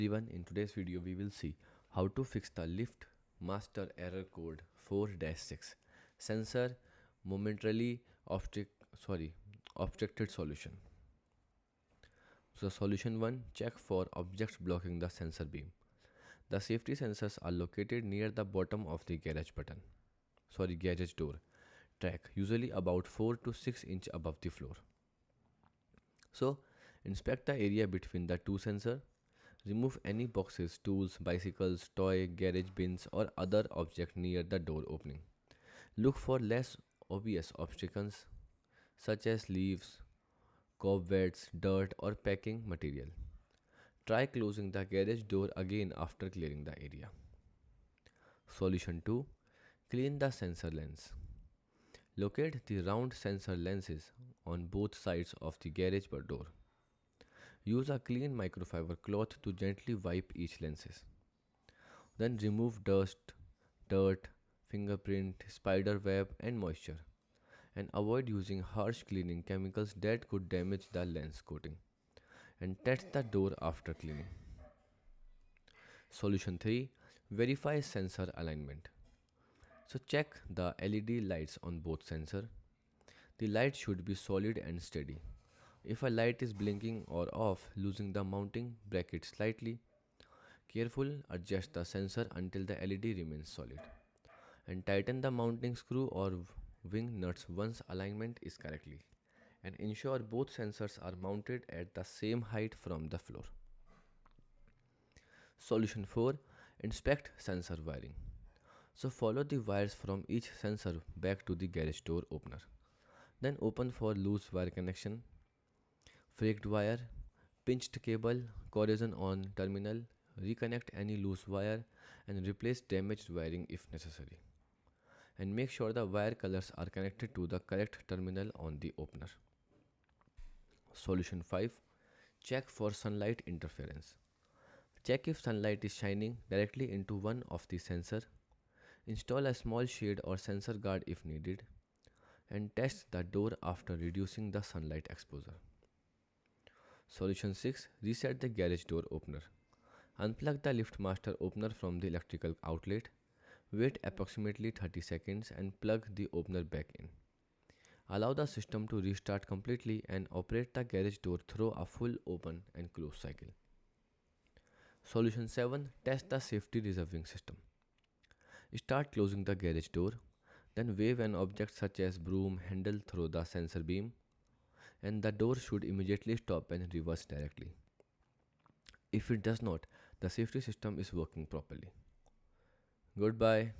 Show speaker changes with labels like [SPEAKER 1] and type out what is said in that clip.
[SPEAKER 1] Everyone, in today's video we will see how to fix the LiftMaster error code 4-6 sensor momentarily obstructed solution. So solution 1, check for objects blocking the sensor beam. The safety sensors are located near the bottom of the garage door track, usually about 4 to 6 inch above the floor. So inspect the area between the two sensors. Remove any boxes, tools, bicycles, toy, garage bins or other object near the door opening. Look for less obvious obstacles such as leaves, cobwebs, dirt or packing material. Try closing the garage door again after clearing the area. Solution 2. Clean the sensor lens. Locate the round sensor lenses on both sides of the garage door. Use a clean microfiber cloth to gently wipe each lenses. Then remove dust, dirt, fingerprint, spider web and moisture, and avoid using harsh cleaning chemicals that could damage the lens coating, and test the door after cleaning. Solution 3. Verify sensor alignment. So check the LED lights on both sensors. The light should be solid and steady. If a light is blinking or off, losing the mounting bracket slightly, careful adjust the sensor until the LED remains solid, and tighten the mounting screw or wing nuts once alignment is correctly, and ensure both sensors are mounted at the same height from the floor. Solution 4. Inspect sensor wiring. So follow the wires from each sensor back to the garage door opener. Then open for loose wire connection, frayed wire, pinched cable, corrosion on terminal, reconnect any loose wire and replace damaged wiring if necessary. And make sure the wire colors are connected to the correct terminal on the opener. Solution 5. Check for sunlight interference. Check if sunlight is shining directly into one of the sensor. Install a small shade or sensor guard if needed, and test the door after reducing the sunlight exposure. Solution 6. Reset the garage door opener. Unplug the LiftMaster opener from the electrical outlet. Wait approximately 30 seconds and plug the opener back in. Allow the system to restart completely and operate the garage door through a full open and close cycle. Solution 7. Test the safety reserving system. Start closing the garage door, then wave an object such as broom handle through the sensor beam, and the door should immediately stop and reverse directly. If it does not, the safety system is working properly. Goodbye.